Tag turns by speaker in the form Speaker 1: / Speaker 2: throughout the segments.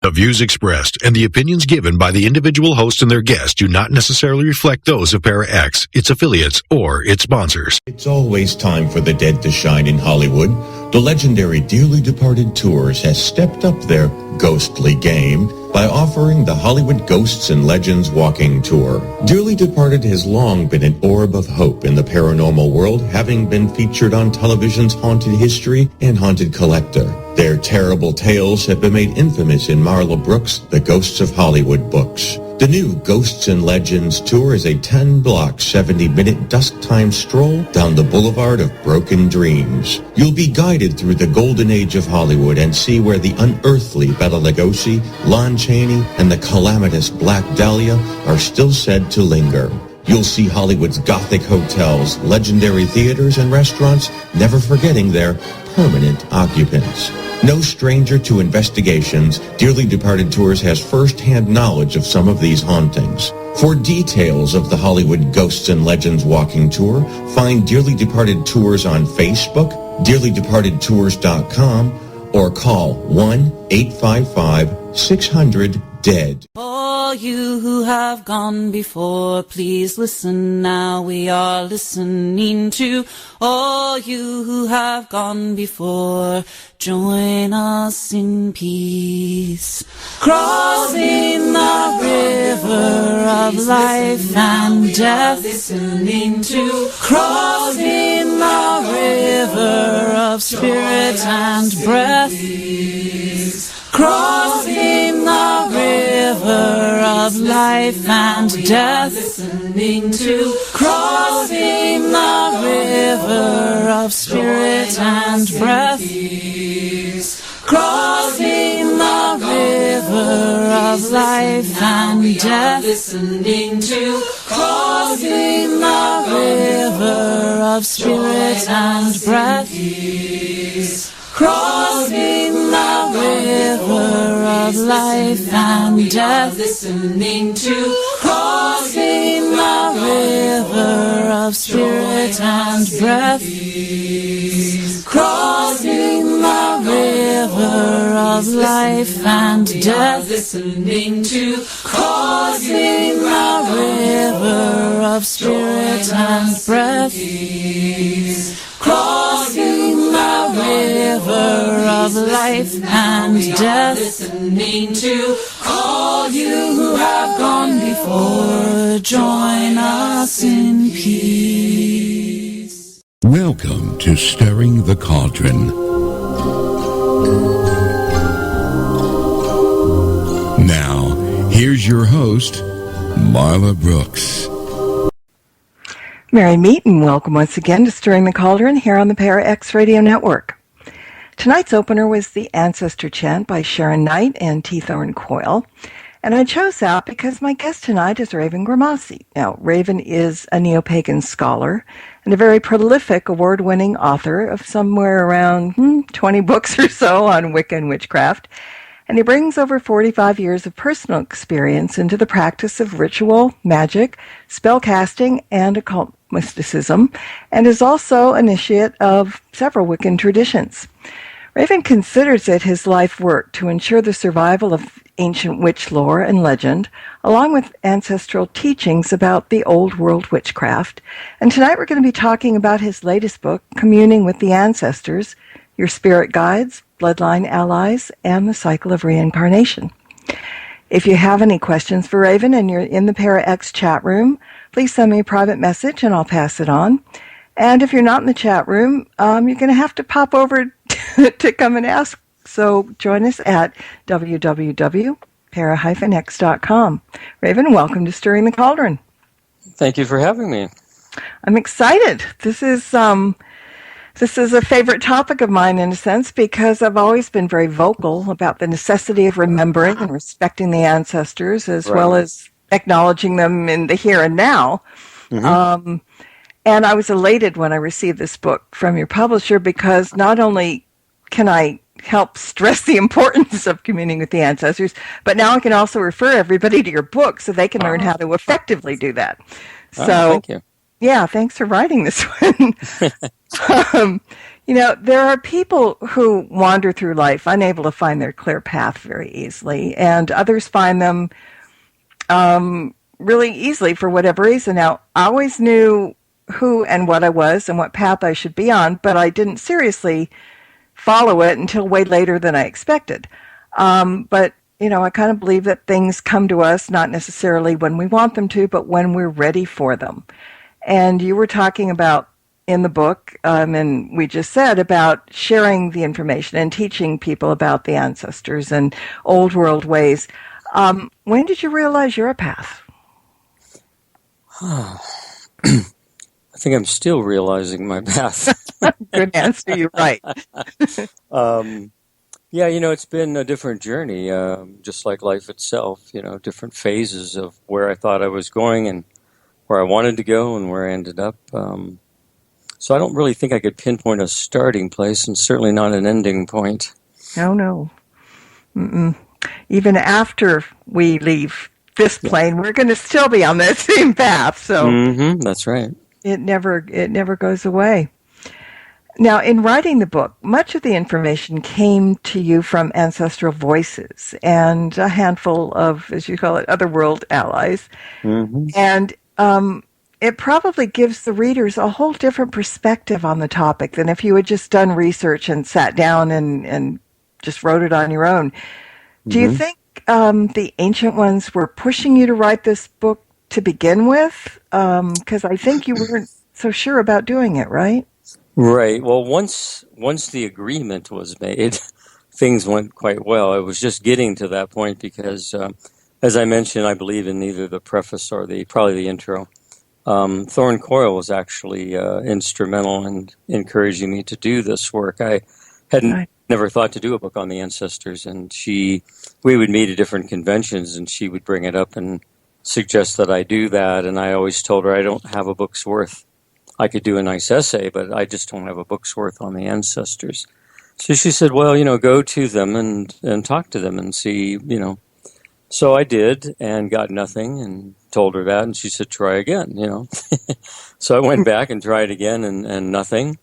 Speaker 1: The views expressed and the opinions given by the individual host and their guests do not necessarily reflect those of Para X, its affiliates, or its sponsors.
Speaker 2: It's always time for the dead to shine in Hollywood. The legendary Dearly Departed Tours has stepped up their ghostly game by offering the Hollywood Ghosts and Legends Walking Tour. Dearly Departed has long been an orb of hope in the paranormal world, having been featured on television's Haunted History and Haunted Collector. Their terrible tales have been made infamous in Marla Brooks' The Ghosts of Hollywood books. The new Ghosts and Legends Tour is a 10-block, 70-minute dusk-time stroll down the boulevard of broken dreams. You'll be guided through the golden age of Hollywood and see where the unearthly Bela Lugosi, Lon Chaney, and the calamitous Black Dahlia are still said to linger. You'll see Hollywood's Gothic hotels, legendary theaters, and restaurants, never forgetting their permanent occupants. No stranger to investigations, Dearly Departed Tours has first-hand knowledge of some of these hauntings. For details of the Hollywood Ghosts and Legends Walking Tour, find Dearly Departed Tours on Facebook, dearlydepartedtours.com, or call 1-855-600-DEAD.
Speaker 3: All you who have gone before, please listen now. We are listening to all you who have gone before. Join us in peace. Crossing the river of life and death. Listening to crossing the river of spirit and breath. Crossing the river of life and death. Listening to crossing the river of spirit and breath. Crossing the river of life and death. Listening to crossing the river of spirit and breath. Crossing the river of life and death. Listening to crossing the river of spirit and breath. Crossing the river of life and death. Listening to crossing the river of spirit and breath. Crossing the river of life and death. Listening to all you who have gone before. Join us in peace.
Speaker 4: Welcome to Stirring the Cauldron. Now, here's your host, Marla Brooks.
Speaker 5: Mary Meet, and welcome once again to Stirring the Cauldron here on the Para X Radio Network. Tonight's opener was the Ancestor Chant by Sharon Knight and T. Thorne Coyle, and I chose that because my guest tonight is Raven Grimassi. Now, Raven is a neo-pagan scholar and a very prolific award-winning author of somewhere around 20 books or so on Wicca and witchcraft, and he brings over 45 years of personal experience into the practice of ritual, magic, spellcasting, and occult mysticism, and is also initiate of several Wiccan traditions. Raven considers it his life work to ensure the survival of ancient witch lore and legend, along with ancestral teachings about the old world witchcraft. And tonight we're going to be talking about his latest book, Communing with the Ancestors, Your Spirit Guides, Bloodline Allies, and the Cycle of Reincarnation. If you have any questions for Raven and you're in the Para X chat room, please send me a private message and I'll pass it on. And if you're not in the chat room, you're going to have to pop over to come and ask. So join us at www.para-x.com. Raven, welcome to Stirring the Cauldron.
Speaker 6: Thank you for having me.
Speaker 5: I'm excited. This is a favorite topic of mine in a sense because I've always been very vocal about the necessity of remembering and respecting the ancestors as well as acknowledging them in the here and now. Mm-hmm. And I was elated when I received this book from your publisher because not only can I help stress the importance of communing with the ancestors, but now I can also refer everybody to your book so they can learn how to effectively do that. So,
Speaker 6: thank you.
Speaker 5: Yeah, thanks for writing this one. There are people who wander through life unable to find their clear path very easily, and others find them really easily for whatever reason. Now, I always knew who and what I was and what path I should be on, but I didn't seriously follow it until way later than I expected. But I kind of believe that things come to us not necessarily when we want them to, but when we're ready for them. And you were talking about in the book, and we just said about sharing the information and teaching people about the ancestors and old world ways. When did you realize you're a path?
Speaker 6: I think I'm still realizing my path.
Speaker 5: Good answer, you're right.
Speaker 6: Yeah, it's been a different journey, just like life itself, different phases of where I thought I was going and where I wanted to go and where I ended up. So I don't really think I could pinpoint a starting place and certainly not an ending point.
Speaker 5: No. Mm-mm. Even after we leave this plane, we're going to still be on that same path. So
Speaker 6: that's right.
Speaker 5: It never goes away. Now, in writing the book, much of the information came to you from ancestral voices and a handful of, as you call it, otherworld allies. Mm-hmm. And it probably gives the readers a whole different perspective on the topic than if you had just done research and sat down and just wrote it on your own. Mm-hmm. Do you think the ancient ones were pushing you to write this book to begin with? Because I think you weren't so sure about doing it, right?
Speaker 6: Right. Well, once the agreement was made, things went quite well. I was just getting to that point because, as I mentioned, I believe in either the preface or probably the intro. Thorn Coyle was actually instrumental in encouraging me to do this work. I hadn't never thought to do a book on the ancestors, and we would meet at different conventions, and she would bring it up and suggest that I do that. And I always told her I don't have a book's worth. I could do a nice essay, but I just don't have a book's worth on the ancestors. So she said, well, go to them and talk to them and see, So I did and got nothing and told her that. And she said, try again, So I went back and tried again and nothing.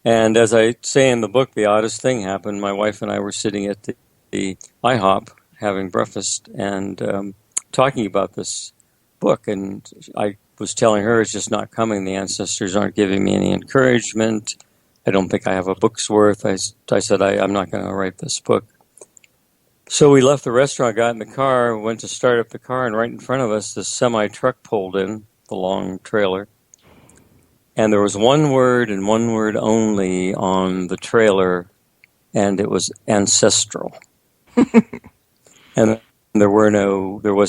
Speaker 6: And as I say in the book, the oddest thing happened. My wife and I were sitting at the IHOP having breakfast and talking about this book. And I was telling her it's just not coming. The ancestors aren't giving me any encouragement. I don't think I have a book's worth. I said, I'm not going to write this book. So we left the restaurant, got in the car, went to start up the car, and right in front of us, this semi-truck pulled in, the long trailer. And there was one word and one word only on the trailer, and it was ancestral. And there was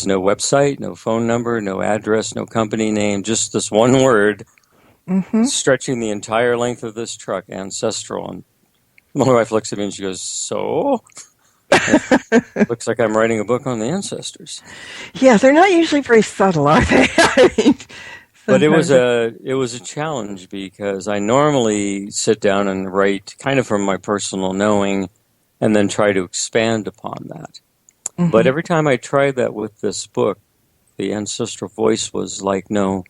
Speaker 6: no website, no phone number, no address, no company name, just this one word stretching the entire length of this truck, ancestral. And my wife looks at me and she goes, so? Looks like I'm writing a book on the ancestors.
Speaker 5: Yeah, they're not usually very subtle, are they?
Speaker 6: But it was a challenge because I normally sit down and write kind of from my personal knowing and then try to expand upon that. Mm-hmm. But every time I tried that with this book, the ancestral voice was like, no,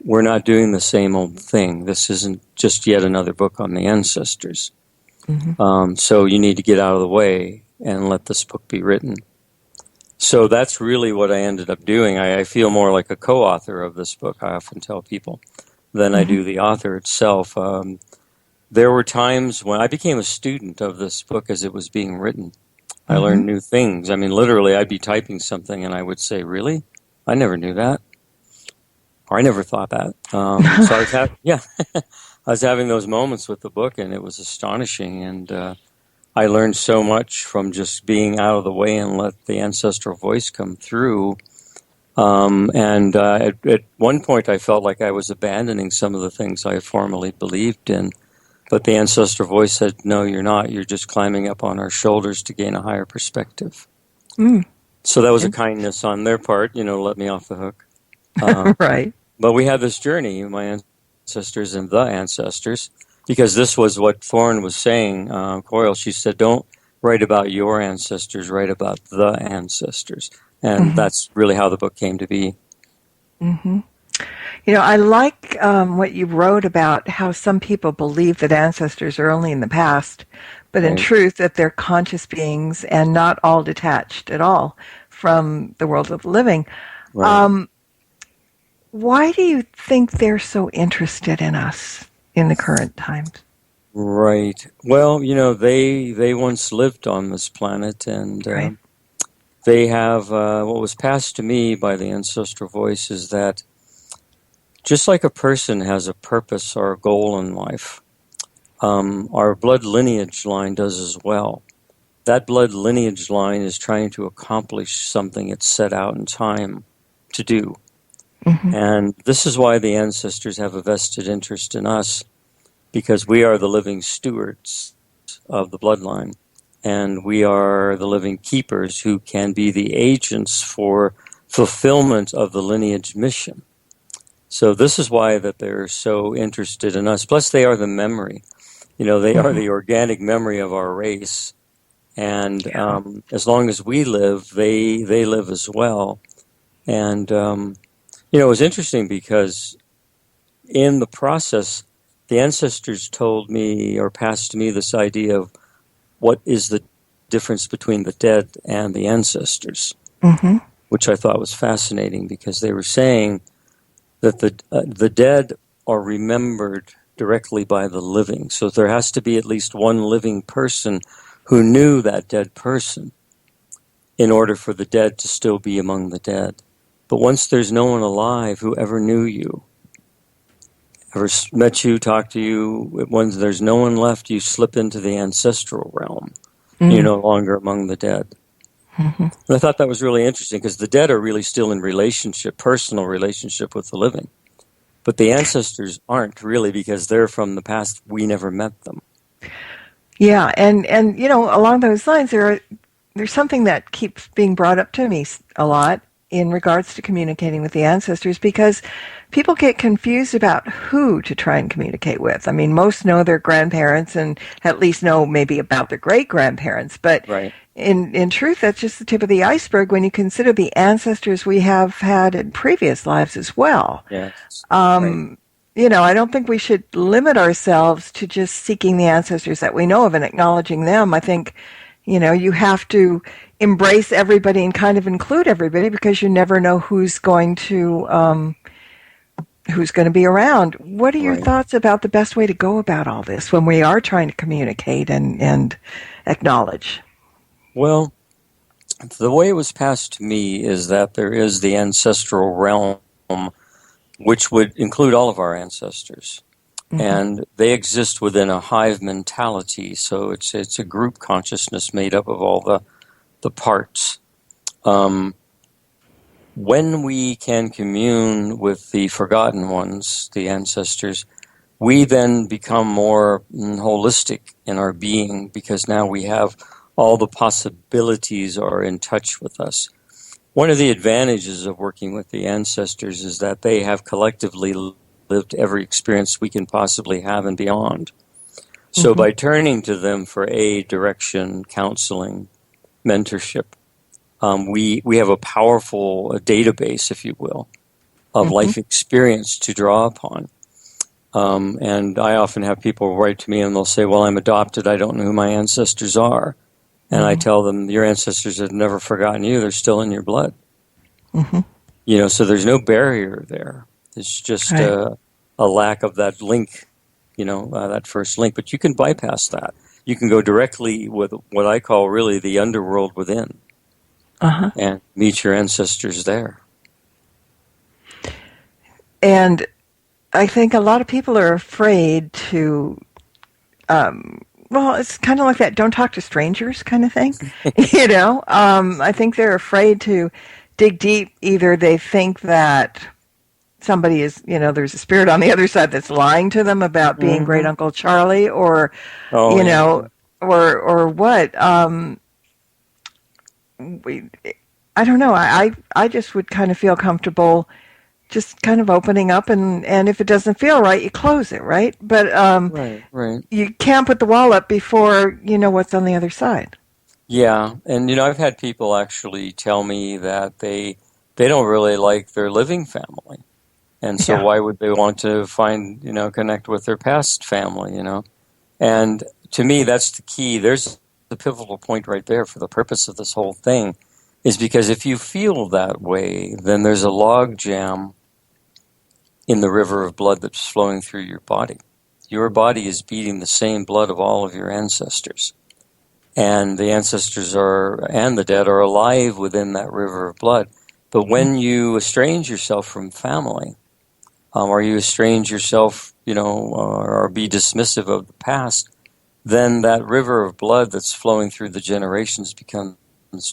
Speaker 6: we're not doing the same old thing. This isn't just yet another book on the ancestors. Mm-hmm. So you need to get out of the way and let this book be written. So that's really what I ended up doing. I feel more like a co-author of this book, I often tell people, than I do the author itself. There were times when I became a student of this book as it was being written. I learned new things. I mean, literally, I'd be typing something and I would say, really? I never knew that. Or I never thought that. So I was having those moments with the book and it was astonishing. And I learned so much from just being out of the way and let the ancestral voice come through. At one point, I felt like I was abandoning some of the things I formerly believed in. But the ancestral voice said, no, you're not. You're just climbing up on our shoulders to gain a higher perspective. Mm. So that was a kindness on their part, let me off the hook.
Speaker 5: Right.
Speaker 6: But we had this journey, my ancestors and the ancestors, because this was what Thorne was saying, Coyle. She said, don't write about your ancestors, write about the ancestors. And that's really how the book came to be.
Speaker 5: Mm-hmm. I like what you wrote about how some people believe that ancestors are only in the past, but in
Speaker 6: Right.
Speaker 5: truth that they're conscious beings and not all detached at all from the world of the living.
Speaker 6: Right.
Speaker 5: Why do you think they're so interested in us in the current times?
Speaker 6: Right. Well, they once lived on this planet, and
Speaker 5: Right.
Speaker 6: they have what was passed to me by the ancestral voice is that just like a person has a purpose or a goal in life, our blood lineage line does as well. That blood lineage line is trying to accomplish something it's set out in time to do.
Speaker 5: Mm-hmm.
Speaker 6: And this is why the ancestors have a vested interest in us, because we are the living stewards of the bloodline. And we are the living keepers who can be the agents for fulfillment of the lineage mission. So this is why that they're so interested in us. Plus, they are the memory. They are the organic memory of our race. And as long as we live, they live as well. And, it was interesting because in the process, the ancestors told me or passed to me this idea of what is the difference between the dead and the ancestors,
Speaker 5: Mm-hmm.
Speaker 6: which I thought was fascinating because they were saying that the dead are remembered directly by the living. So there has to be at least one living person who knew that dead person in order for the dead to still be among the dead. But once there's no one alive who ever knew you, ever met you, talked to you, once there's no one left, you slip into the ancestral realm.
Speaker 5: Mm-hmm.
Speaker 6: You're no longer among the dead.
Speaker 5: Mm-hmm.
Speaker 6: And I thought that was really interesting because the dead are really still in relationship, personal relationship with the living. But the ancestors aren't really because they're from the past. We never met them.
Speaker 5: Yeah, and along those lines, there's something that keeps being brought up to me a lot in regards to communicating with the ancestors, because people get confused about who to try and communicate with. I mean, most know their grandparents and at least know maybe about their great-grandparents, but
Speaker 6: Right.
Speaker 5: in truth, that's just the tip of the iceberg when you consider the ancestors we have had in previous lives as well.
Speaker 6: Yes. Right.
Speaker 5: I don't think we should limit ourselves to just seeking the ancestors that we know of and acknowledging them. I think, you have to embrace everybody and kind of include everybody because you never know who's going to be around. What are your
Speaker 6: Right.
Speaker 5: thoughts about the best way to go about all this when we are trying to communicate and acknowledge?
Speaker 6: Well, the way it was passed to me is that there is the ancestral realm, which would include all of our ancestors.
Speaker 5: Mm-hmm.
Speaker 6: And they exist within a hive mentality, so it's a group consciousness made up of all the parts. When we can commune with the forgotten ones, the ancestors, we then become more holistic in our being because now we have all the possibilities are in touch with us. One of the advantages of working with the ancestors is that they have collectively lived every experience we can possibly have and beyond. So by turning to them for aid, direction, counseling, mentorship, we have a powerful database, if you will, of life experience to draw upon. And I often have people write to me and they'll say, well, I'm adopted. I don't know who my ancestors are. And I tell them, your ancestors have never forgotten you. They're still in your blood. So there's no barrier there. It's just a lack of that link, that first link. But you can bypass that. You can go directly with what I call really the underworld within and meet your ancestors there.
Speaker 5: And I think a lot of people are afraid to, it's kind of like that don't talk to strangers kind of thing. I think they're afraid to dig deep. Either they think that somebody is, there's a spirit on the other side that's lying to them about being Great Uncle Charlie or, or what. I don't know. I just would kind of feel comfortable just kind of opening up, and if it doesn't feel right, you close it, right? But
Speaker 6: right.
Speaker 5: You can't put the wall up before you know what's on the other side.
Speaker 6: Yeah, and I've had people actually tell me that they don't really like their living family. And so why would they want to connect with their past family, And to me, that's the key. There's the pivotal point right there for the purpose of this whole thing, is because if you feel that way, then there's a log jam in the river of blood that's flowing through your body. Your body is beating the same blood of all of your ancestors. And the ancestors and the dead are alive within that river of blood. But when you estrange yourself from family, or you estrange yourself, or be dismissive of the past, then that river of blood that's flowing through the generations becomes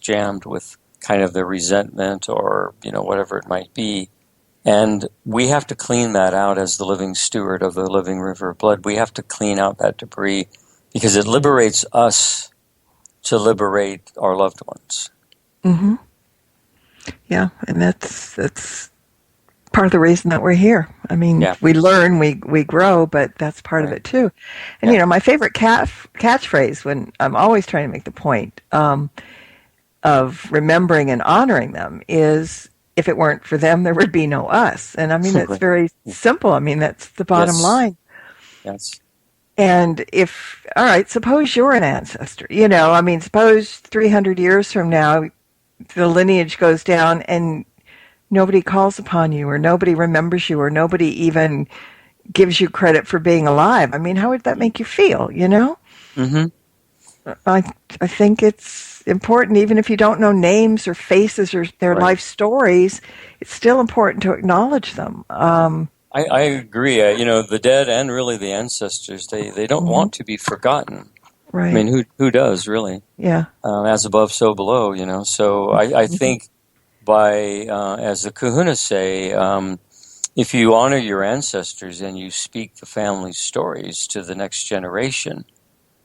Speaker 6: jammed with kind of the resentment or, whatever it might be. And we have to clean that out as the living steward of the living river of blood. We have to clean out that debris because it liberates us to liberate our loved ones.
Speaker 5: Mm-hmm. Yeah, and that's part of the reason that we're here. I mean, we learn, we grow, but that's part of it too. And my favorite catchphrase, when I'm always trying to make the point of remembering and honoring them, is, if it weren't for them, there would be no us. And I mean, it's very simple. I mean, that's the bottom line.
Speaker 6: Yes.
Speaker 5: And all right, suppose you're an ancestor, suppose 300 years from now, the lineage goes down and nobody calls upon you, or nobody remembers you, or nobody even gives you credit for being alive. I mean, how would that make you feel,
Speaker 6: Mm-hmm.
Speaker 5: I think it's important, even if you don't know names or faces or their life stories, it's still important to acknowledge them.
Speaker 6: I agree. The dead and really the ancestors, they don't want to be forgotten.
Speaker 5: Right.
Speaker 6: I mean, who does, really?
Speaker 5: Yeah.
Speaker 6: As above, so below, So I think as the Kahuna say, if you honor your ancestors and you speak the family stories to the next generation,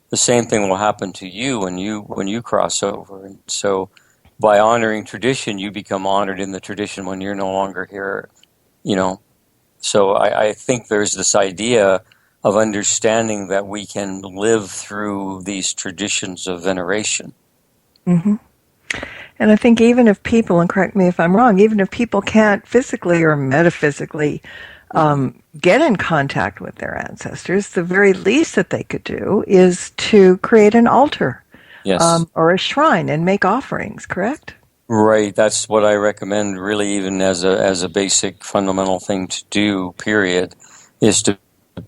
Speaker 6: the same thing will happen to you when you cross over. And so by honoring tradition, you become honored in the tradition when you're no longer here, So I think there's this idea of understanding that we can live through these traditions of veneration.
Speaker 5: Mm-hmm. And I think even if people, and correct me if I'm wrong, even if people can't physically or metaphysically get in contact with their ancestors, the very least that they could do is to create an altar, or a shrine, and make offerings, correct?
Speaker 6: Right, that's what I recommend, really, even as a basic fundamental thing to do, period, is to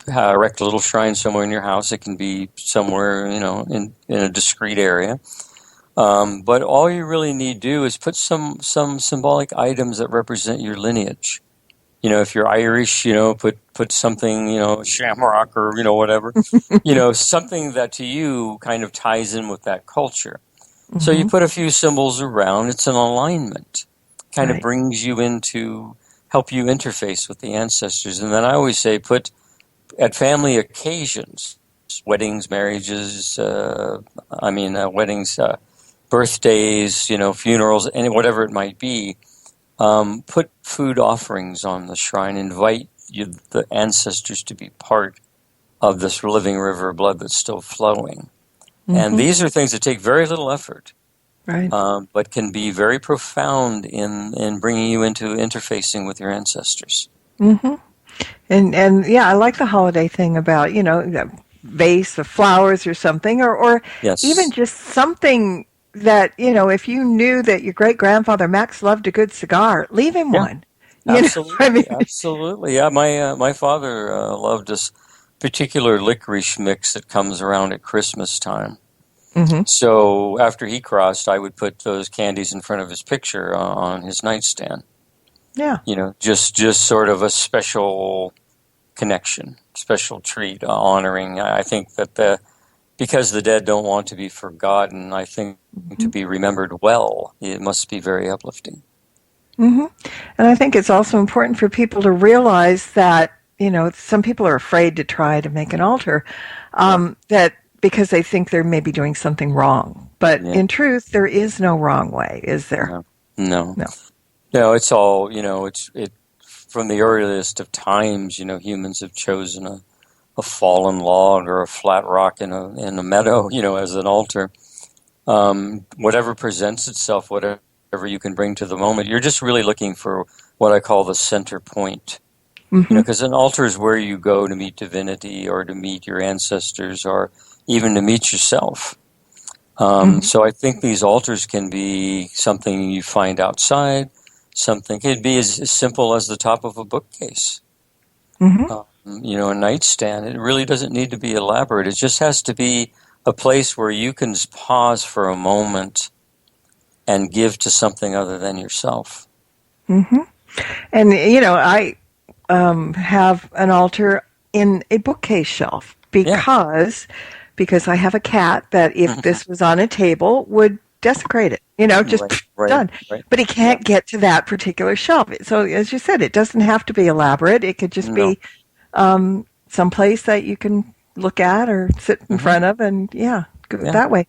Speaker 6: erect a little shrine somewhere in your house. It can be somewhere, in a discreet area. But all you really need to do is put some symbolic items that represent your lineage. If you're Irish, put something, shamrock or, whatever, something that to you kind of ties in with that culture. Mm-hmm. So you put a few symbols around. It's an alignment. Kind of brings you into, help you interface with the ancestors. And then I always say put at family occasions, weddings, marriages, weddings, birthdays, funerals, and whatever it might be, put food offerings on the shrine. Invite the ancestors to be part of this living river of blood that's still flowing. Mm-hmm. And these are things that take very little effort, but can be very profound in bringing you into interfacing with your ancestors.
Speaker 5: Mm-hmm. And I like the holiday thing about, the vase of flowers or something, or even just something that, if you knew that your great-grandfather Max loved a good cigar, leave him one.
Speaker 6: Absolutely. Absolutely. Yeah, my father loved this particular licorice mix that comes around at Christmas time. Mm-hmm. So after he crossed, I would put those candies in front of his picture on his nightstand.
Speaker 5: Yeah.
Speaker 6: Just sort of a special connection, special treat, honoring. I think that because the dead don't want to be forgotten, I think to be remembered well, it must be very uplifting.
Speaker 5: Mm-hmm. And I think it's also important for people to realize that, some people are afraid to try to make an altar, that because they think they're maybe doing something wrong. But in truth, there is no wrong way, is there?
Speaker 6: No, it's all, it's from the earliest of times, humans have chosen a fallen log or a flat rock in a meadow, as an altar. Whatever presents itself, whatever you can bring to the moment, you're just really looking for what I call the center point.
Speaker 5: Mm-hmm.
Speaker 6: Because an altar is where you go to meet divinity or to meet your ancestors or even to meet yourself. So I think these altars can be something you find outside. Something could be as simple as the top of a bookcase. A nightstand. It really doesn't need to be elaborate. It just has to be a place where you can pause for a moment and give to something other than yourself.
Speaker 5: Mm-hmm. And, I have an altar in a bookcase shelf because I have a cat that if this was on a table would desecrate it, done.
Speaker 6: Right.
Speaker 5: But he can't get to that particular shelf. So as you said, it doesn't have to be elaborate. It could just be someplace that you can look at or sit in front of and go that way.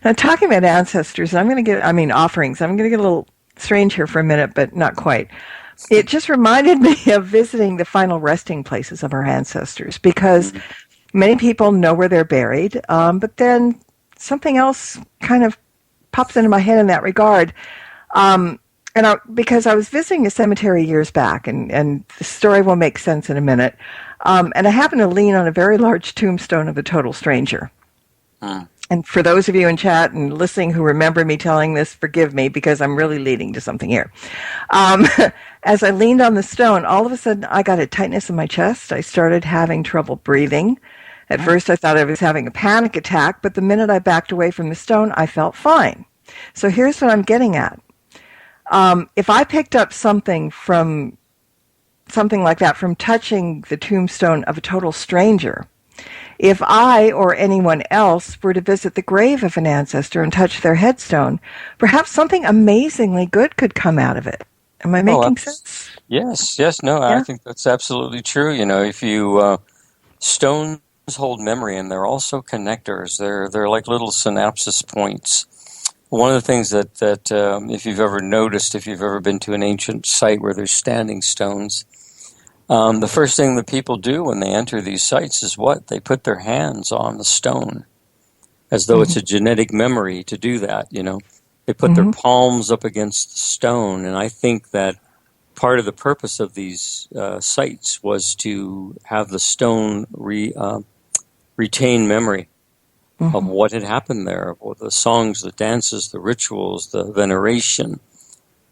Speaker 5: Now talking about ancestors, offerings, I'm going to get a little strange here for a minute, but not quite. It just reminded me of visiting the final resting places of our ancestors because many people know where they're buried, but then something else kind of pops into my head in that regard. Because I was visiting a cemetery years back, and the story will make sense in a minute, and I happened to lean on a very large tombstone of a total stranger. And for those of you in chat and listening who remember me telling this, forgive me because I'm really leading to something here. As I leaned on the stone, all of a sudden I got a tightness in my chest. I started having trouble breathing. At first I thought I was having a panic attack, but the minute I backed away from the stone, I felt fine. So here's what I'm getting at. If I picked up something like that from touching the tombstone of a total stranger, if I or anyone else were to visit the grave of an ancestor and touch their headstone, perhaps something amazingly good could come out of it. Am I making sense?
Speaker 6: Yes. No, I think that's absolutely true. If you stones hold memory, and they're also connectors. They're like little synapses points. One of the things that if you've ever noticed, if you've ever been to an ancient site where there's standing stones, the first thing that people do when they enter these sites is what? They put their hands on the stone, as though it's a genetic memory to do that, They put their palms up against the stone, and I think that part of the purpose of these sites was to have the stone retain memory of what had happened there, of the songs, the dances, the rituals, the veneration.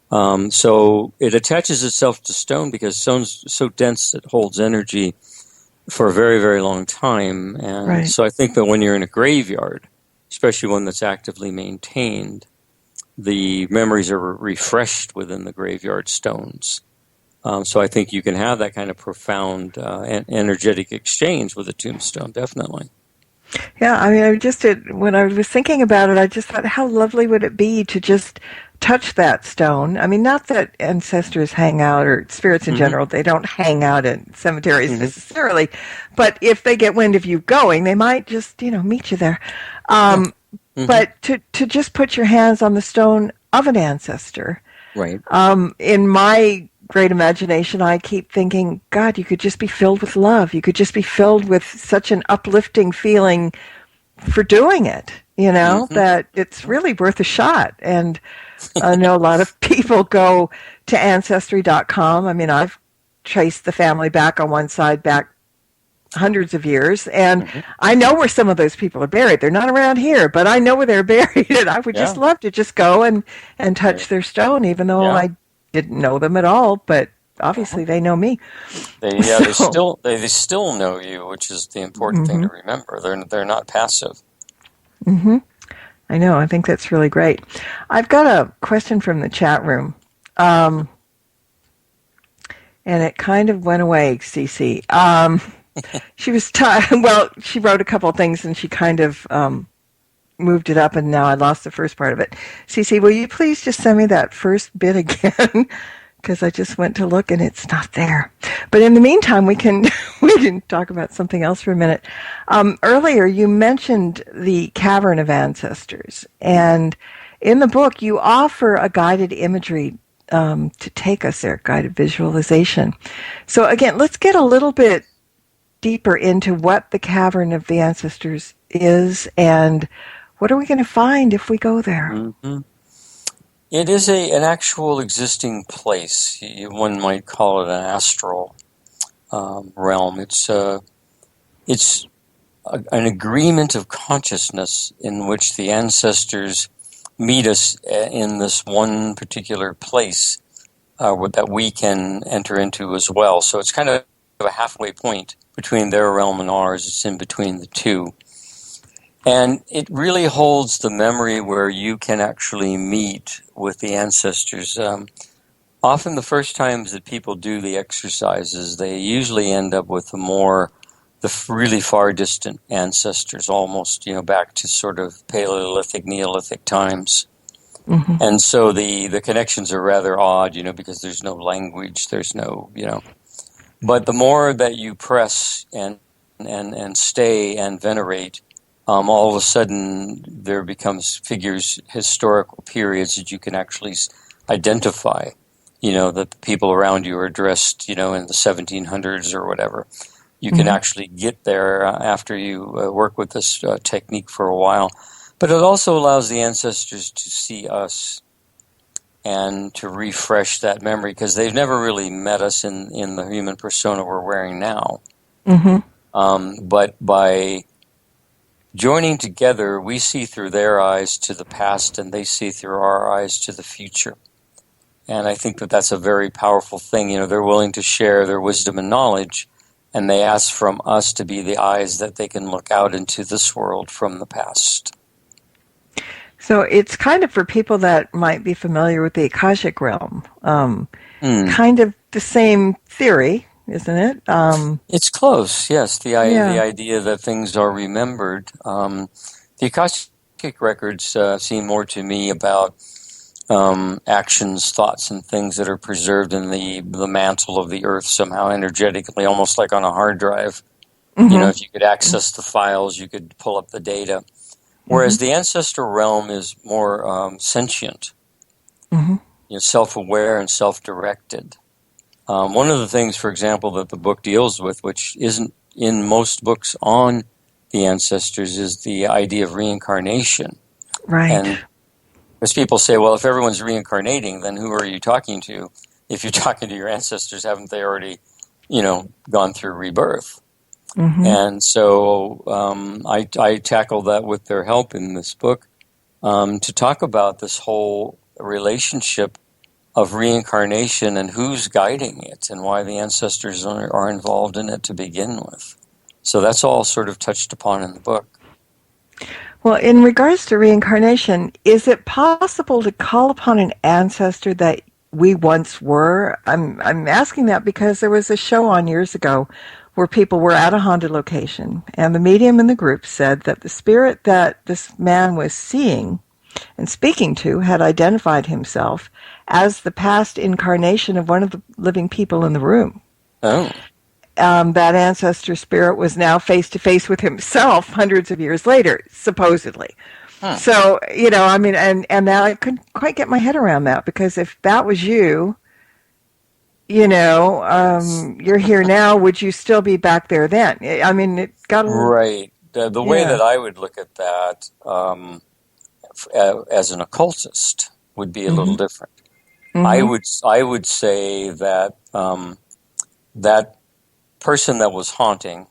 Speaker 6: So it attaches itself to stone because stone's so dense it holds energy for a very, very long time. And so I think that when you're in a graveyard, especially one that's actively maintained, the memories are refreshed within the graveyard stones. So I think you can have that kind of profound energetic exchange with a tombstone, definitely.
Speaker 5: Yeah, when I was thinking about it, I just thought, how lovely would it be to just touch that stone? Not that ancestors hang out, or spirits in general, they don't hang out in cemeteries necessarily, but if they get wind of you going, they might just, meet you there. But to just put your hands on the stone of an ancestor, in my great imagination, I keep thinking, God, you could just be filled with love. You could just be filled with such an uplifting feeling for doing it, that it's really worth a shot. And I know a lot of people go to Ancestry.com. I've traced the family back on one side back hundreds of years, and I know where some of those people are buried. They're not around here, but I know where they're buried, and I would just love to just go and touch their stone, even though I didn't know them at all, but obviously they know me.
Speaker 6: They still know you, which is the important thing to remember. They're not passive.
Speaker 5: I know. I think that's really great. I've got a question from the chat room, and it kind of went away, Cece. She was she wrote a couple of things, and she kind of moved it up, and now I lost the first part of it. Cece, will you please just send me that first bit again? Because I just went to look and it's not there. But in the meantime, we can talk about something else for a minute. Earlier, you mentioned the Cavern of Ancestors, and in the book, you offer a guided imagery to take us there, guided visualization. So again, let's get a little bit deeper into what the Cavern of the Ancestors is, and what are we going to find if we go there?
Speaker 6: It is an actual existing place. One might call it an astral. realm. It's an agreement of consciousness in which the ancestors meet us in this one particular place that we can enter into as well. So it's kind of a halfway point between their realm and ours. It's in between the two. And it really holds the memory where you can actually meet with the ancestors. Often the first times that people do the exercises, they usually end up with the really far distant ancestors, almost, back to sort of Paleolithic, Neolithic times. Mm-hmm. And so the connections are rather odd, because there's no language, there's no, But the more that you press and stay and venerate, all of a sudden there becomes figures, historical periods that you can actually identify, that the people around you are dressed, in the 1700s or whatever. You can actually get there after you work with this technique for a while. But it also allows the ancestors to see us and to refresh that memory, because they've never really met us in the human persona we're wearing now. Mm-hmm. But by joining together, we see through their eyes to the past, and they see through our eyes to the future. And I think that that's a very powerful thing. They're willing to share their wisdom and knowledge, and they ask from us to be the eyes that they can look out into this world from the past.
Speaker 5: So it's kind of for people that might be familiar with the Akashic realm, kind of the same theory, isn't it?
Speaker 6: It's close, yes. The idea that things are remembered. The Akashic records seem more to me about actions, thoughts, and things that are preserved in the mantle of the earth somehow energetically, almost like on a hard drive. Mm-hmm. If you could access the files, you could pull up the data. Whereas the ancestral realm is more sentient, self-aware and self-directed. One of the things, for example, that the book deals with, which isn't in most books on the ancestors, is the idea of reincarnation.
Speaker 5: Right.
Speaker 6: And as people say, well, if everyone's reincarnating, then who are you talking to? If you're talking to your ancestors, haven't they already, gone through rebirth? Mm-hmm. And so I tackle that with their help in this book to talk about this whole relationship of reincarnation and who's guiding it and why the ancestors are involved in it to begin with. So that's all sort of touched upon in the book.
Speaker 5: Well, in regards to reincarnation, is it possible to call upon an ancestor that we once were? I'm asking that because there was a show on years ago where people were at a haunted location, and the medium in the group said that the spirit that this man was seeing and speaking to had identified himself as the past incarnation of one of the living people in the room.
Speaker 6: Oh.
Speaker 5: That ancestor spirit was now face to face with himself hundreds of years later, supposedly. Huh. So, and now I couldn't quite get my head around that, because if that was you, you're here now, would you still be back there then? I mean, it got a little... Right.
Speaker 6: The way that I would look at that as an occultist would be a little different. Mm-hmm. I would say that that person that was haunting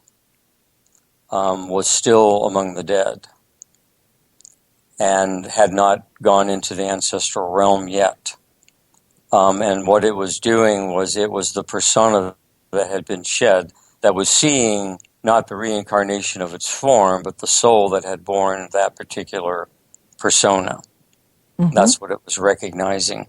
Speaker 6: was still among the dead and had not gone into the ancestral realm yet. And what it was doing was it was the persona that had been shed that was seeing not the reincarnation of its form, but the soul that had borne that particular persona. Mm-hmm. That's what it was recognizing.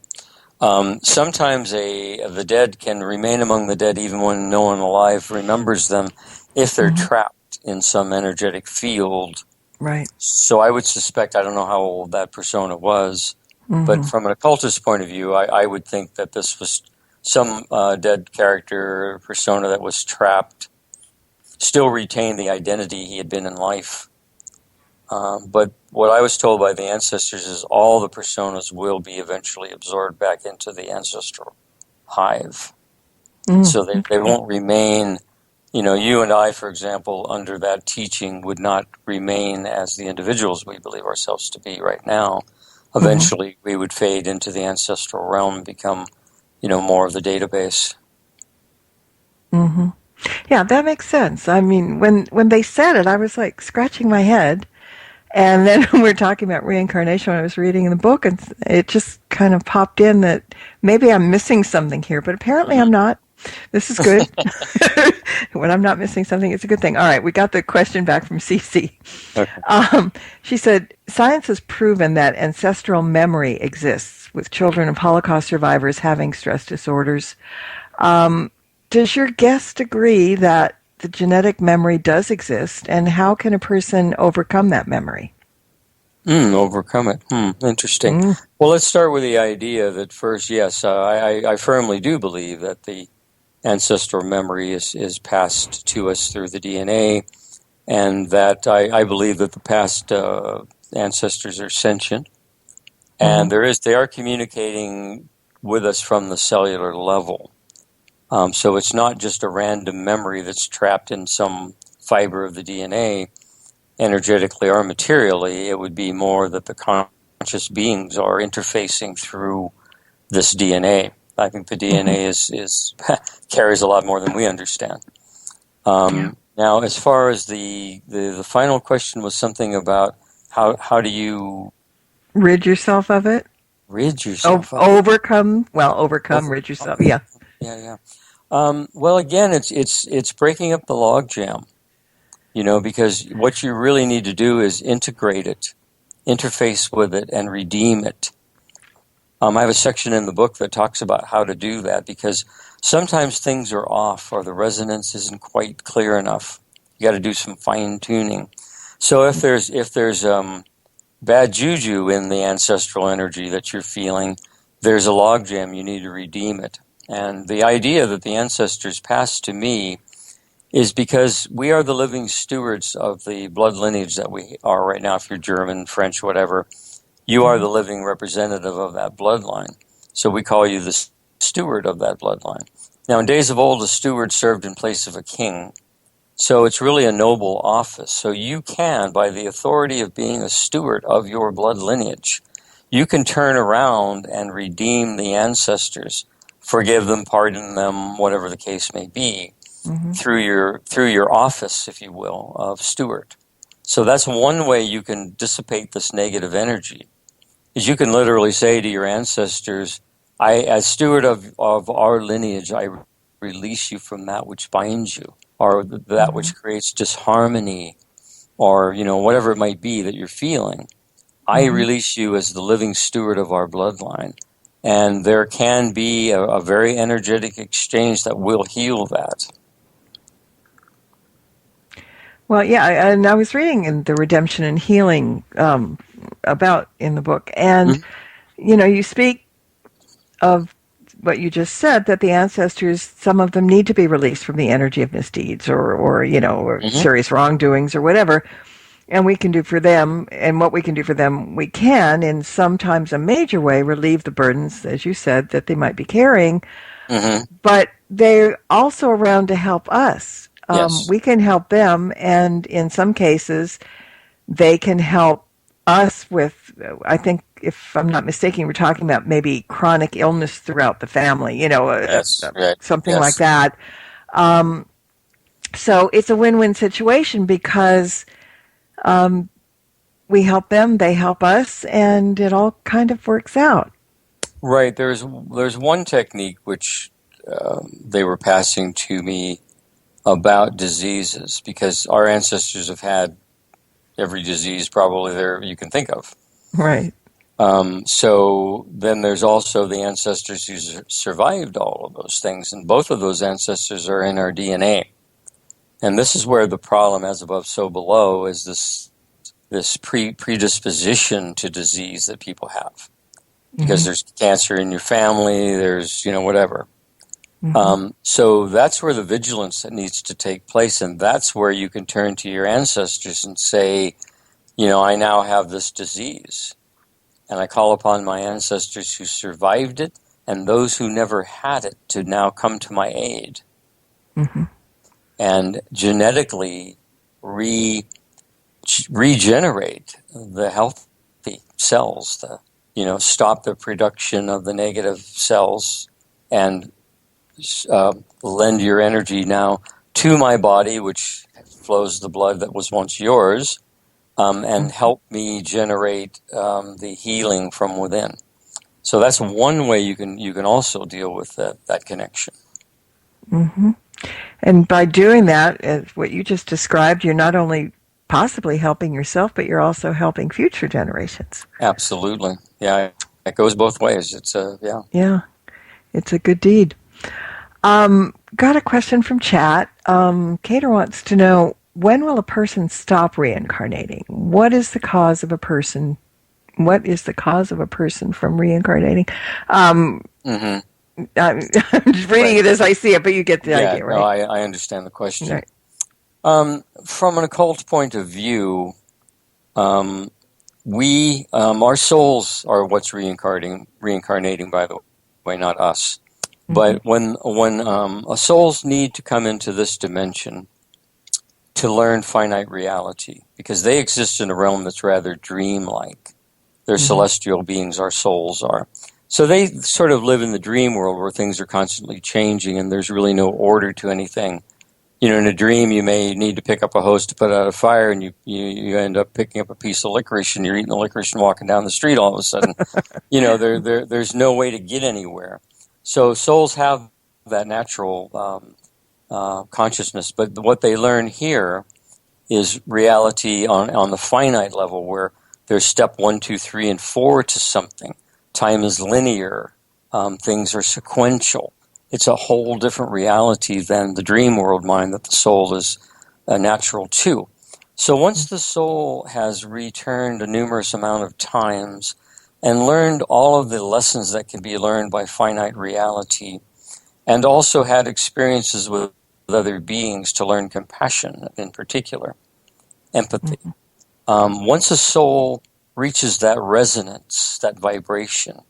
Speaker 6: Sometimes the dead can remain among the dead even when no one alive remembers them if they're trapped in some energetic field.
Speaker 5: Right.
Speaker 6: So I would suspect, I don't know how old that persona was, but from an occultist point of view, I would think that this was some dead character persona that was trapped, still retained the identity he had been in life. But what I was told by the ancestors is all the personas will be eventually absorbed back into the ancestral hive. So they won't remain, you and I, for example, under that teaching would not remain as the individuals we believe ourselves to be right now. Eventually we would fade into the ancestral realm and become, more of the database.
Speaker 5: Mm-hmm. Yeah, that makes sense. I mean, when they said it, I was like scratching my head. And then when we were talking about reincarnation, when I was reading the book, and it just kind of popped in that maybe I'm missing something here, but apparently I'm not. This is good. When I'm not missing something, it's a good thing. All right, we got the question back from Cece.
Speaker 6: Okay.
Speaker 5: She said, science has proven that ancestral memory exists with children of Holocaust survivors having stress disorders. Does your guest agree that the genetic memory does exist, and how can a person overcome that memory?
Speaker 6: Overcome it. Interesting. Well, let's start with the idea that first, yes, I firmly do believe that the ancestral memory is passed to us through the DNA, and that I believe that the past ancestors are sentient, and they are communicating with us from the cellular level. So it's not just a random memory that's trapped in some fiber of the DNA, energetically or materially. It would be more that the conscious beings are interfacing through this DNA. I think the DNA is carries a lot more than we understand. Now, as far as the final question was something about how do you
Speaker 5: rid yourself of it?
Speaker 6: Rid yourself of
Speaker 5: overcome. Well, overcome. Rid yourself. Yeah.
Speaker 6: Yeah. Well, again, it's breaking up the logjam. Because what you really need to do is integrate it, interface with it, and redeem it. I have a section in the book that talks about how to do that, because sometimes things are off or the resonance isn't quite clear enough. You got to do some fine tuning. So if there's bad juju in the ancestral energy that you're feeling, there's a logjam. You need to redeem it. And the idea that the ancestors passed to me is because we are the living stewards of the blood lineage that we are right now. If you're German, French, whatever, you are the living representative of that bloodline. So we call you the steward of that bloodline. Now, in days of old, a steward served in place of a king. So it's really a noble office. So you can, by the authority of being a steward of your blood lineage, you can turn around and redeem the ancestors, forgive them, pardon them, whatever the case may be, through your office, if you will, of steward. So that's one way you can dissipate this negative energy, is you can literally say to your ancestors, as steward of our lineage, I release you from that which binds you, or that which creates disharmony, or whatever it might be that you're feeling. I release you as the living steward of our bloodline. And there can be a very energetic exchange that will heal that.
Speaker 5: Well, yeah, and I was reading in the Redemption and Healing about in the book, and you speak of what you just said, that the ancestors, some of them need to be released from the energy of misdeeds or serious wrongdoings or whatever, and we can do for them, and what we can do for them, we can, in sometimes a major way, relieve the burdens, as you said, that they might be carrying, but they're also around to help us.
Speaker 6: Yes.
Speaker 5: We can help them, and in some cases, they can help us with, I think, if I'm not mistaken, we're talking about maybe chronic illness throughout the family, something like that. So it's a win-win situation because we help them, they help us, and it all kind of works out.
Speaker 6: Right. There's one technique which they were passing to me about diseases, because our ancestors have had every disease probably there you can think of.
Speaker 5: Right.
Speaker 6: So then there's also the ancestors who survived all of those things, and both of those ancestors are in our DNA. And this is where the problem, as above, so below, is this predisposition to disease that people have. Because there's cancer in your family, there's, whatever. So that's where the vigilance needs to take place, and that's where you can turn to your ancestors and say, I now have this disease, and I call upon my ancestors who survived it and those who never had it to now come to my aid and genetically regenerate the healthy cells, stop the production of the negative cells, and lend your energy now to my body, which flows the blood that was once yours, and help me generate the healing from within. So that's one way you can also deal with that connection.
Speaker 5: Mm-hmm. And by doing that, as what you just described, you're not only possibly helping yourself, but you're also helping future generations.
Speaker 6: Absolutely. Yeah, it goes both ways. It's yeah.
Speaker 5: Yeah, it's a good deed. Got a question from chat. Cater wants to know, when will a person stop reincarnating? What is the cause of a person from reincarnating?
Speaker 6: Mm-hmm.
Speaker 5: I'm just reading it as I see it, but you get the idea, right?
Speaker 6: No, I understand the question.
Speaker 5: Right.
Speaker 6: From an occult point of view, we our souls are what's reincarnating. By the way, not us. Mm-hmm. But when souls need to come into this dimension to learn finite reality, because they exist in a realm that's rather dreamlike. They're celestial beings. Our souls are. So they sort of live in the dream world where things are constantly changing and there's really no order to anything. You know, in a dream, you may need to pick up a hose to put out a fire, and you end up picking up a piece of licorice, and you're eating the licorice and walking down the street all of a sudden. You know, there's no way to get anywhere. So souls have that natural consciousness, but what they learn here is reality on the finite level, where there's step 1, 2, 3, and 4 to something. Time is linear. Things are sequential. It's a whole different reality than the dream world mind that the soul is natural to. So once the soul has returned a numerous amount of times and learned all of the lessons that can be learned by finite reality, and also had experiences with other beings to learn compassion in particular, empathy. Once a soul reaches that resonance, that vibration,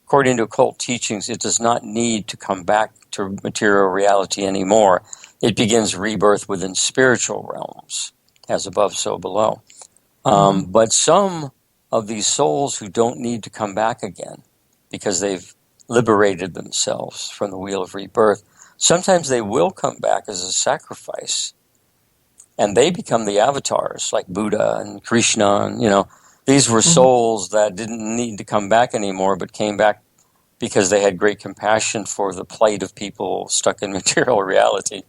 Speaker 6: according to occult teachings, it does not need to come back to material reality anymore. It begins rebirth within spiritual realms, as above, so below. But some of these souls who don't need to come back again because they've liberated themselves from the wheel of rebirth, sometimes they will come back as a sacrifice. And they become the avatars, like Buddha and Krishna, and, you know, these were souls that didn't need to come back anymore, but came back because they had great compassion for the plight of people stuck in material reality.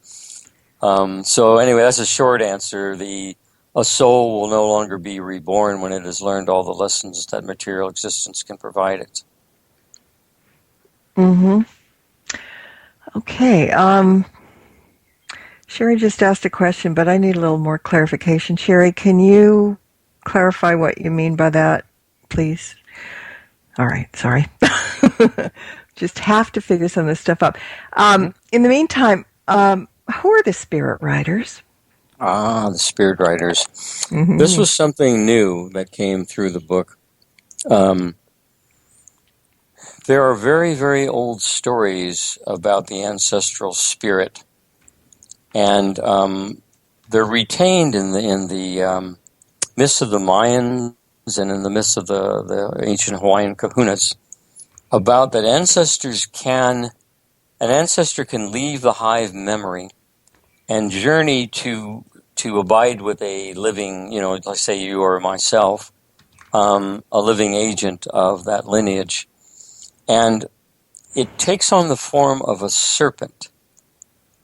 Speaker 6: So anyway, that's a short answer. A soul will no longer be reborn when it has learned all the lessons that material existence can provide it.
Speaker 5: Okay. Sherry just asked a question, but I need a little more clarification. Sherry, can you clarify what you mean by that, please? All right, sorry. Just have to figure some of this stuff up. In the meantime, who are the spirit riders?
Speaker 6: The spirit riders. This was something new that came through the book. There are very, very old stories about the ancestral spirit, and they're retained in the myths of the Mayans and in the myths of the ancient Hawaiian kahunas, about that an ancestor can leave the hive memory and journey to abide with a living, you know, let's say you or myself, a living agent of that lineage. And it takes on the form of a serpent.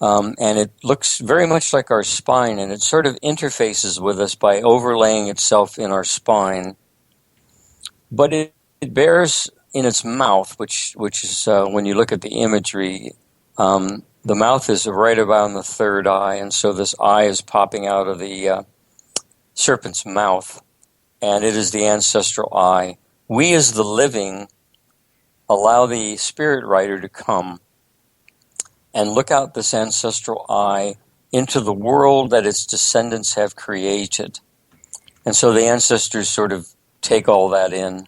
Speaker 6: And it looks very much like our spine, and it sort of interfaces with us by overlaying itself in our spine. But it bears in its mouth, which is, when you look at the imagery, the mouth is right about the third eye, and so this eye is popping out of the serpent's mouth, and it is the ancestral eye. We as the living allow the spirit rider to come and look out this ancestral eye into the world that its descendants have created. And so the ancestors sort of take all that in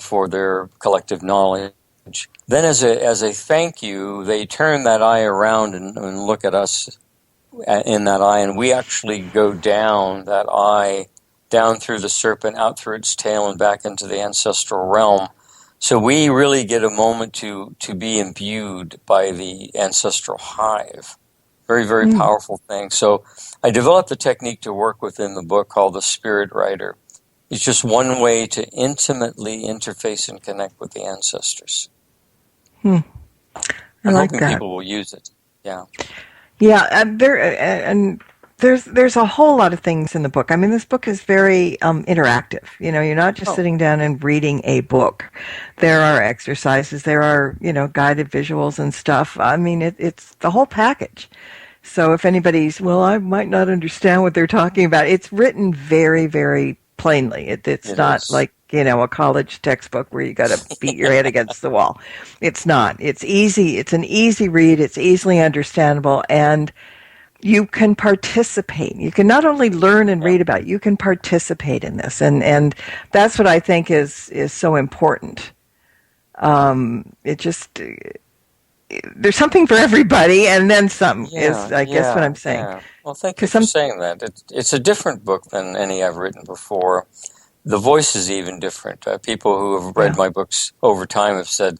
Speaker 6: for their collective knowledge. Then as a thank you, they turn that eye around and look at us in that eye, and we actually go down that eye, down through the serpent, out through its tail, and back into the ancestral realm. So we really get a moment to be imbued by the ancestral hive. Very, very powerful thing. So I developed a technique to work within the book called the Spirit Writer. It's just one way to intimately interface and connect with the ancestors.
Speaker 5: I
Speaker 6: I'm
Speaker 5: like
Speaker 6: hoping
Speaker 5: that.
Speaker 6: people will use it. Yeah.
Speaker 5: Yeah, and there's a whole lot of things in the book. I mean, this book is very interactive. You know, you're not just sitting down and reading a book. There are exercises, there are, you know, guided visuals and stuff. I mean, it's the whole package. So if anybody's, well, I might not understand what they're talking about, it's written very, very plainly. It's not like, you know, a college textbook where you got to beat your head against the wall. It's not. It's easy. It's an easy read. It's easily understandable, and you can participate. You can not only learn and read about it, you can participate in this, and that's what I think is so important. It just there's something for everybody, and then some is, I guess, what I'm saying.
Speaker 6: Yeah. Well, thank you for saying that. It's a different book than any I've written before. The voice is even different. People who have read my books over time have said,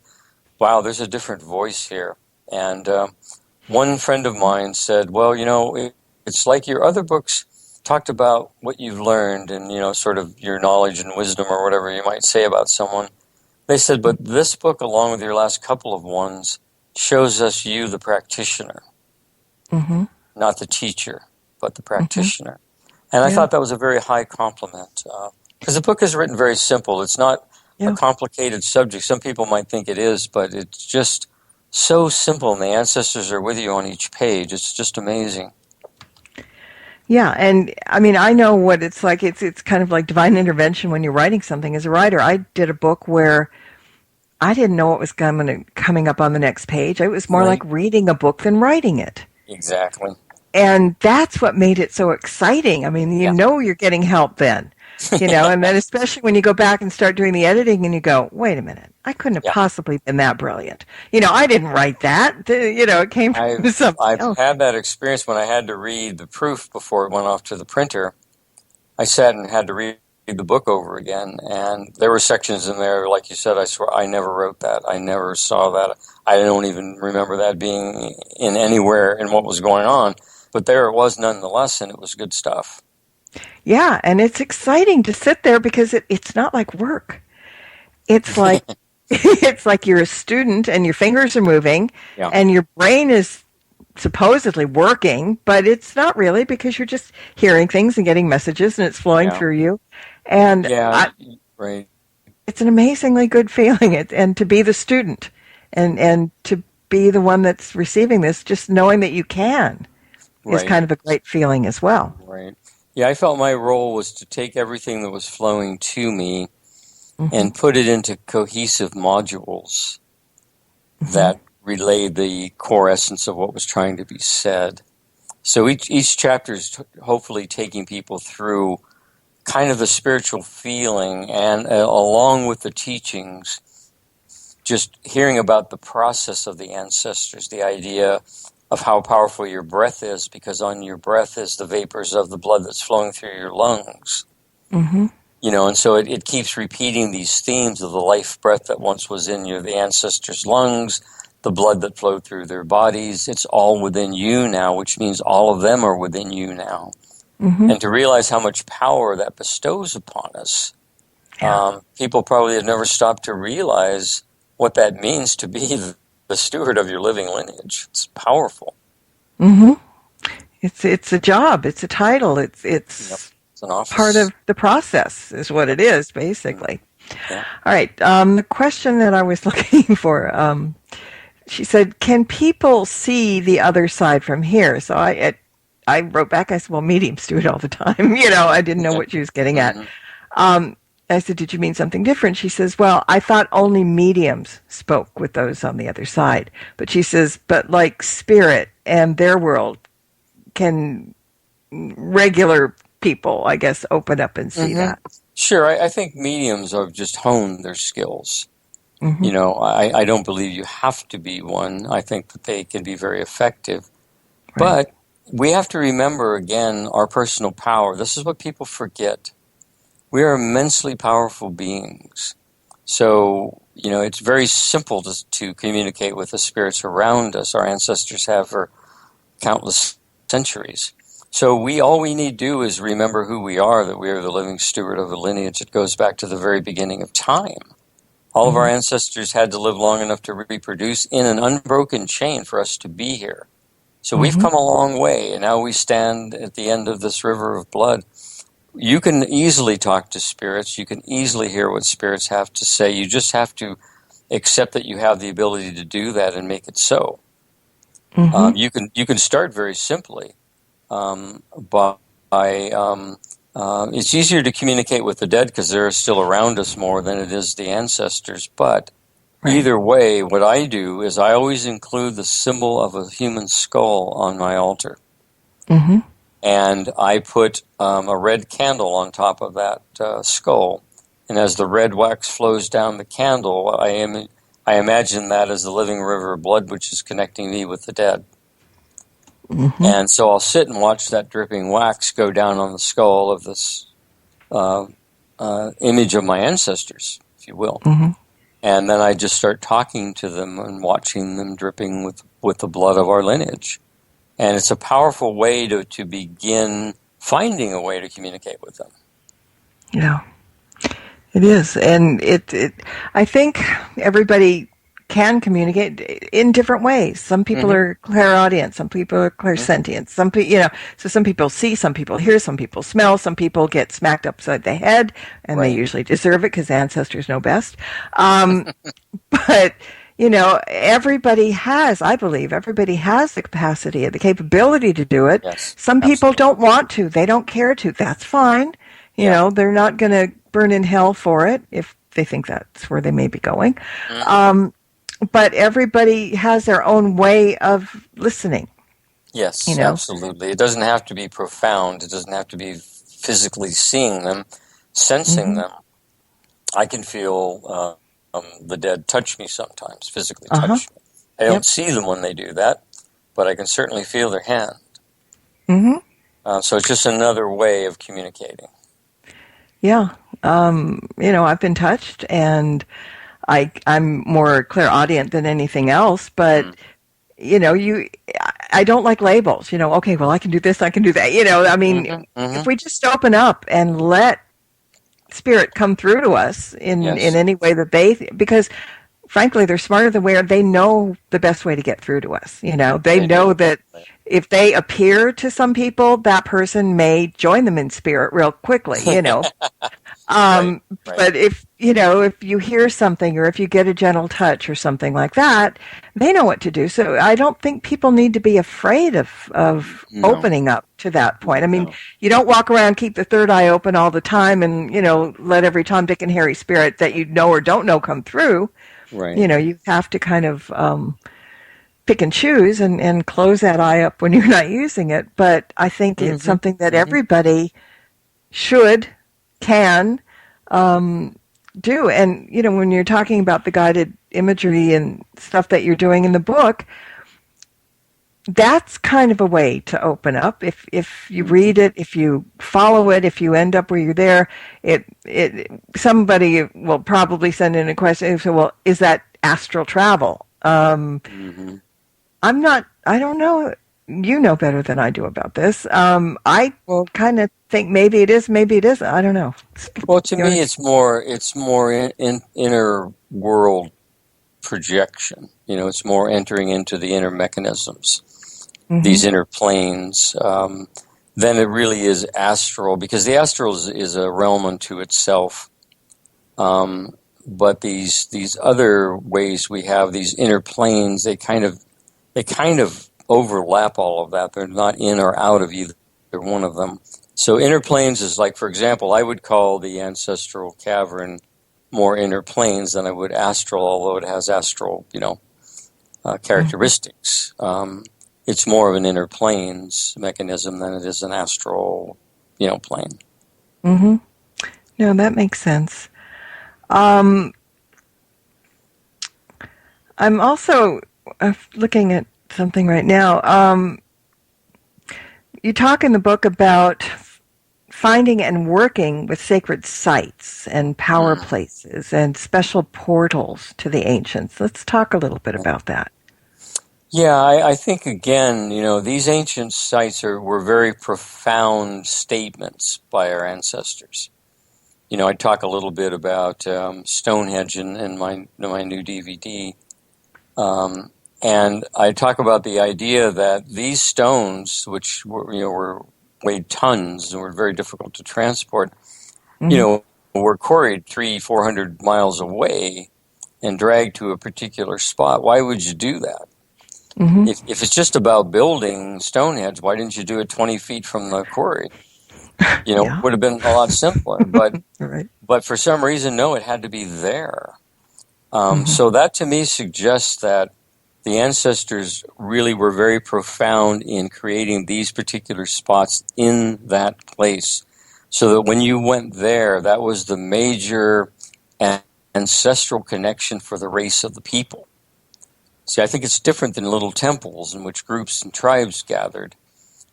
Speaker 6: wow, there's a different voice here. And one friend of mine said, well, you know, it's like your other books talked about what you've learned and, you know, sort of your knowledge and wisdom or whatever you might say about someone. They said, but this book, along with your last couple of ones, shows us you, the practitioner. Not the teacher, but the practitioner. And I thought that was a very high compliment. Because the book is written very simple. It's not a complicated subject. Some people might think it is, but it's just so simple, and the ancestors are with you on each page. It's just amazing.
Speaker 5: Yeah, and I mean, I know what it's like. It's kind of like divine intervention when you're writing something. As a writer, I did a book where I didn't know what was coming up on the next page. It was more like reading a book than writing it.
Speaker 6: Exactly.
Speaker 5: And that's what made it so exciting. I mean, you know you're getting help then. You know, and then especially when you go back and start doing the editing and you go, wait a minute, I couldn't have possibly been that brilliant. You know, I didn't write that. You know, it came from something else.
Speaker 6: I've had that experience when I had to read the proof before it went off to the printer. I sat and had to read the book over again, and there were sections in there, like you said, I swear, I never wrote that. I never saw that. I don't even remember that being in anywhere in what was going on. But there it was nonetheless, and it was good stuff.
Speaker 5: Yeah, and it's exciting to sit there because it's not like work. It's like it's like you're a student and your fingers are moving and your brain is supposedly working, but it's not really because you're just hearing things and getting messages and it's flowing through you. And it's an amazingly good feeling. And to be the student and to be the one that's receiving this, just knowing that you can is kind of a great feeling as well.
Speaker 6: Right. Yeah, I felt my role was to take everything that was flowing to me and put it into cohesive modules that relayed the core essence of what was trying to be said. So each chapter is hopefully taking people through kind of the spiritual feeling and along with the teachings, just hearing about the process of the ancestors, the idea of how powerful your breath is, because on your breath is the vapors of the blood that's flowing through your lungs. You know, and so it keeps repeating these themes of the life breath that once was in the ancestors' lungs, the blood that flowed through their bodies. It's all within you now, which means all of them are within you now. And to realize how much power that bestows upon us. People probably have never stopped to realize what that means to be the steward of your living lineage. It's powerful.
Speaker 5: It's a job. It's a title. It's
Speaker 6: an office.
Speaker 5: Part of the process is what it is, basically. All right. The question that I was looking for, she said, can people see the other side from here? So I wrote back, I said, well, mediums do it all the time. You know, I didn't know what she was getting at. I said, did you mean something different? She says, well, I thought only mediums spoke with those on the other side. But she says, but like spirit and their world, can regular people, I guess, open up and see that?
Speaker 6: Sure. I think mediums have just honed their skills. You know, I don't believe you have to be one. I think that they can be very effective. But we have to remember, again, our personal power. This is what people forget. We are immensely powerful beings. So, you know, it's very simple to communicate with the spirits around us. Our ancestors have for countless centuries. So all we need to do is remember who we are, that we are the living steward of a lineage that goes back to the very beginning of time. All of our ancestors had to live long enough to reproduce in an unbroken chain for us to be here. So we've come a long way, and now we stand at the end of this river of blood. You can easily talk to spirits. You can easily hear what spirits have to say. You just have to accept that you have the ability to do that and make it so. You can start very simply by it's easier to communicate with the dead because they're still around us more than it is the ancestors. But either way, what I do is I always include the symbol of a human skull on my altar. And I put a red candle on top of that skull. And as the red wax flows down the candle, I imagine that as the living river of blood which is connecting me with the dead. And so I'll sit and watch that dripping wax go down on the skull of this image of my ancestors, if you will. And then I just start talking to them and watching them dripping with the blood of our lineage. And it's a powerful way to begin finding a way to communicate with them.
Speaker 5: Yeah, it is. And I think everybody can communicate in different ways. Some people are clairaudient, some people are clairsentient, some people, so some people see, some people hear, some people smell, some people get smacked upside the head, and they usually deserve it because ancestors know best. But, everybody has the capacity, the capability to do it.
Speaker 6: Yes,
Speaker 5: some people don't want to, they don't care to. That's fine. They're not going to burn in hell for it if they think that's where they may be going. But everybody has their own way of listening.
Speaker 6: Yes, absolutely. It doesn't have to be profound. It doesn't have to be physically seeing them, sensing them. I can feel the dead touch me sometimes, physically touch me. I don't see them when they do that, but I can certainly feel their hand. So it's just another way of communicating. Yeah.
Speaker 5: I've been touched, and I'm more clairaudient than anything else, but I don't like labels. Okay, well, I can do this, I can do that. If we just open up and let spirit come through to us in any way that because frankly, they're smarter than we are. They know the best way to get through to us. They know that if they appear to some people, that person may join them in spirit real quickly, But if you hear something, or if you get a gentle touch or something like that, they know what to do. So I don't think people need to be afraid of opening up to that point. I mean, you don't walk around, keep the third eye open all the time and, let every Tom, Dick, and Harry spirit that you know or don't know come through.
Speaker 6: Right.
Speaker 5: You have to kind of pick and choose and close that eye up when you're not using it. But I think it's something that everybody can do. And, when you're talking about the guided imagery and stuff that you're doing in the book, that's kind of a way to open up. If you read it, if you follow it, if you end up where you're there, somebody will probably send in a question. So, well, is that astral travel? I don't know. You know better than I do about this. I kind of think maybe it is, maybe it isn't. I don't know.
Speaker 6: Well, to me, it's more inner world projection. It's more entering into the inner mechanisms, these inner planes, than it really is astral, because the astral is a realm unto itself. But these other ways we have, these inner planes, they kind of overlap all of that. They're not in or out of either one of them. So inner planes is like, for example, I would call the ancestral cavern more inner planes than I would astral, although it has astral, characteristics. It's more of an inner planes mechanism than it is an astral, plane.
Speaker 5: No, that makes sense. I'm also looking at something right now. You talk in the book about finding and working with sacred sites and power places and special portals to the ancients. Let's talk a little bit about that.
Speaker 6: Yeah, I think again, these ancient sites were very profound statements by our ancestors. I talk a little bit about Stonehenge in my new DVD, and I talk about the idea that these stones, which were weighed tons and were very difficult to transport, were quarried 300-400 miles away and dragged to a particular spot. Why would you do that?
Speaker 5: Mm-hmm.
Speaker 6: If it's just about building Stonehenge, why didn't you do it 20 feet from the quarry?
Speaker 5: Yeah.
Speaker 6: It would have been a lot simpler. But
Speaker 5: Right.
Speaker 6: but for some reason, no, it had to be there. So that to me suggests that the ancestors really were very profound in creating these particular spots in that place, so that when you went there, that was the major ancestral connection for the race of the people. See, I think it's different than little temples in which groups and tribes gathered,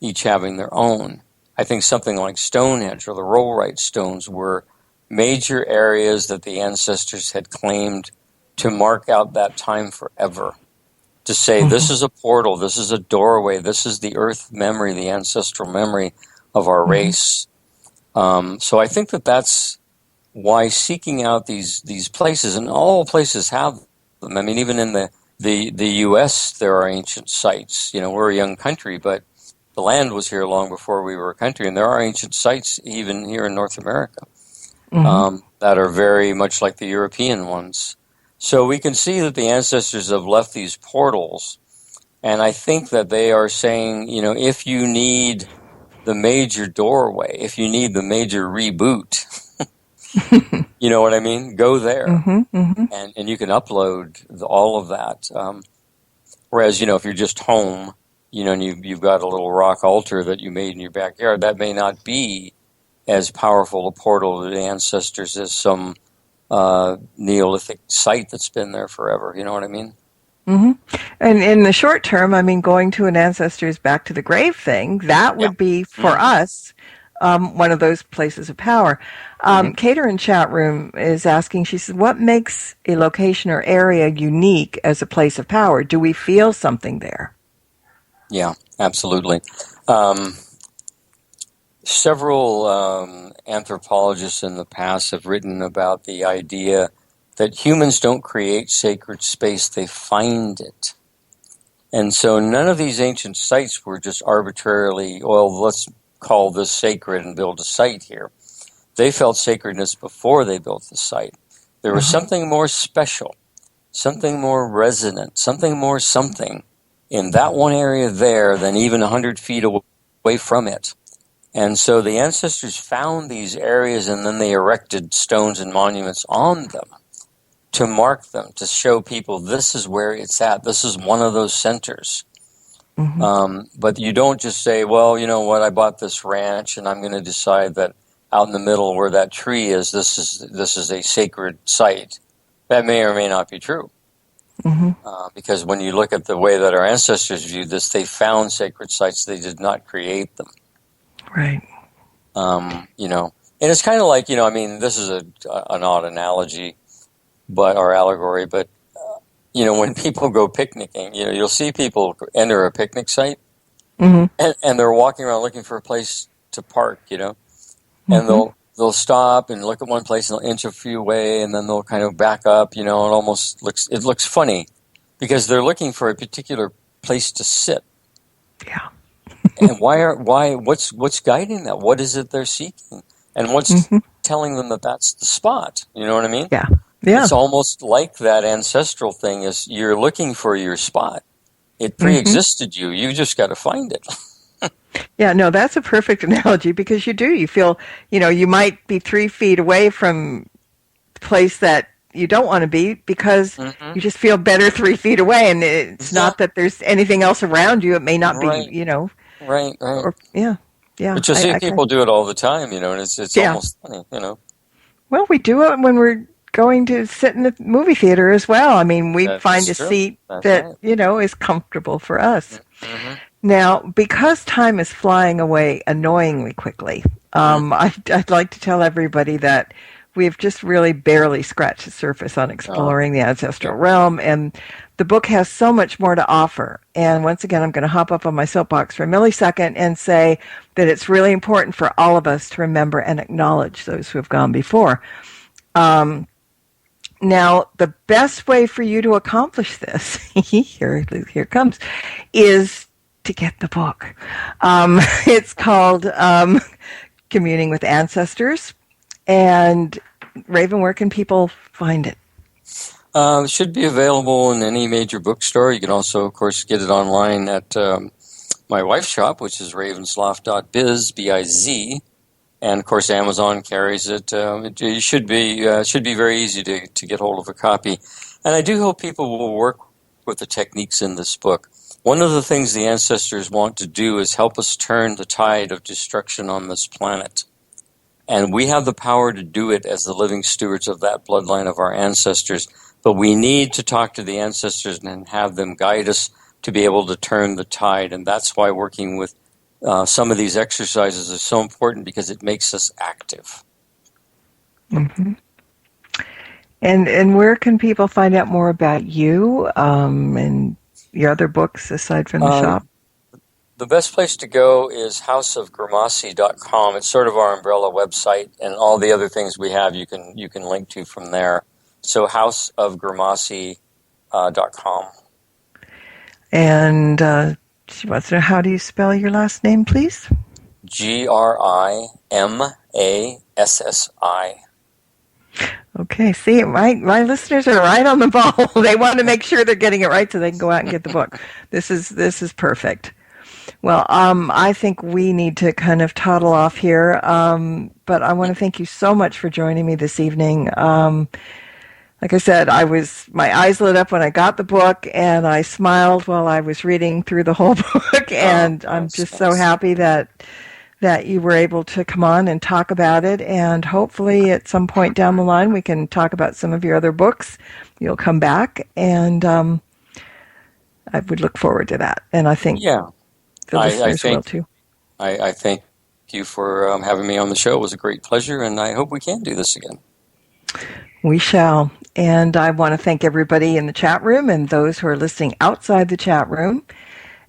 Speaker 6: each having their own. I think something like Stonehenge or the Rollright stones were major areas that the ancestors had claimed to mark out that time forever. To say, this is a portal, this is a doorway, this is the earth memory, the ancestral memory of our race. So I think that's why seeking out these places, and all places have them. I mean, even in the U.S., there are ancient sites. We're a young country, but the land was here long before we were a country, and there are ancient sites even here in North America that are very much like the European ones. So we can see that the ancestors have left these portals, and I think that they are saying, if you need the major doorway, if you need the major reboot, you know what I mean? Go there, and you can upload all of that. Whereas, if you're just home, and you've got a little rock altar that you made in your backyard, that may not be as powerful a portal to the ancestors as some Neolithic site that's been there forever. You know what I mean?
Speaker 5: Mm-hmm. And in the short term, going to an ancestor's back to the grave thing, that would be for us one of those places of power. Cater in chat room is asking, she says, what makes a location or area unique as a place of power? Do we feel something there?
Speaker 6: Yeah, absolutely. Several anthropologists in the past have written about the idea that humans don't create sacred space, they find it. And so none of these ancient sites were just arbitrarily, let's call this sacred and build a site here. They felt sacredness before they built the site. There was something more special, something more resonant, something more something in that one area there than even 100 feet away from it. And so the ancestors found these areas, and then they erected stones and monuments on them to mark them, to show people this is where it's at. This is one of those centers. But you don't just say, well, you know what, I bought this ranch and I'm going to decide that out in the middle where that tree is, this is a sacred site. That may or may not be true. Because when you look at the way that our ancestors viewed this, they found sacred sites, they did not create them.
Speaker 5: Right.
Speaker 6: And it's kind of like, this is an odd analogy, or allegory, but, when people go picnicking, you'll see people enter a picnic site and they're walking around looking for a place to park, and they'll stop and look at one place and they'll inch a few away and then they'll kind of back up, it almost looks funny because they're looking for a particular place to sit.
Speaker 5: Yeah.
Speaker 6: And what's guiding that? What is it they're seeking? And what's telling them that that's the spot? You know what I mean?
Speaker 5: Yeah. Yeah.
Speaker 6: It's almost like that ancestral thing is you're looking for your spot. It pre-existed you. You just got to find it.
Speaker 5: Yeah, no, that's a perfect analogy because you feel, you might be 3 feet away from the place that you don't want to be because you just feel better 3 feet away. And it's not that there's anything else around you. It may not be,
Speaker 6: Right.
Speaker 5: Or, yeah.
Speaker 6: But you see people do it all the time, and it's almost funny,
Speaker 5: Well, we do it when we're going to sit in the movie theater as well. We find a seat that, is comfortable for us. Now, because time is flying away annoyingly quickly, I'd like to tell everybody that we've just really barely scratched the surface on exploring the ancestral realm, and the book has so much more to offer. And once again, I'm going to hop up on my soapbox for a millisecond and say that it's really important for all of us to remember and acknowledge those who have gone before. Now, the best way for you to accomplish this, here it comes, is to get the book. It's called Communing with Ancestors. And Raven, where can people find it?
Speaker 6: It should be available in any major bookstore. You can also, of course, get it online at my wife's shop, which is ravensloft.biz, B-I-Z. And, of course, Amazon carries it. It should be very easy to get hold of a copy. And I do hope people will work with the techniques in this book. One of the things the ancestors want to do is help us turn the tide of destruction on this planet. And we have the power to do it as the living stewards of that bloodline of our ancestors. But we need to talk to the ancestors and have them guide us to be able to turn the tide. And that's why working with some of these exercises is so important, because it makes us active.
Speaker 5: Mm-hmm. And where can people find out more about you and your other books aside from the shop?
Speaker 6: The best place to go is houseofgrimassi.com. It's sort of our umbrella website, and all the other things we have you can link to from there. So houseofgrimassi.com. And she wants to know, how do you spell your last name, please? Grimassi.
Speaker 5: Okay, see, my listeners are right on the ball. They want to make sure they're getting it right so they can go out and get the book. This is perfect. Well, I think we need to kind of toddle off here, but I want to thank you so much for joining me this evening. Like I said, my eyes lit up when I got the book, and I smiled while I was reading through the whole book, and I'm just so happy that you were able to come on and talk about it, and hopefully at some point down the line we can talk about some of your other books. You'll come back, and I would look forward to that, and I think the listeners will too.
Speaker 6: I thank you for having me on the show. It was a great pleasure, and I hope we can do this again.
Speaker 5: We shall. And I want to thank everybody in the chat room and those who are listening outside the chat room.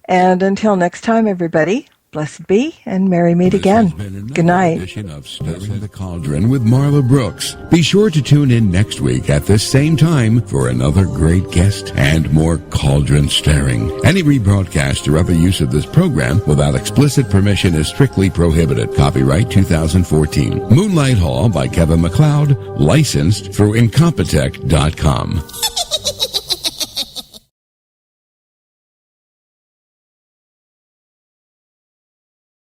Speaker 5: And until next time, everybody, blessed be and merry meet again. Good night.
Speaker 4: Edition of Stirring the Cauldron with Marla Brooks. Be sure to tune in next week at this same time for another great guest and more cauldron stirring. Any rebroadcast or other use of this program without explicit permission is strictly prohibited. Copyright 2014. Moonlight Hall by Kevin MacLeod. Licensed through Incompetech.com.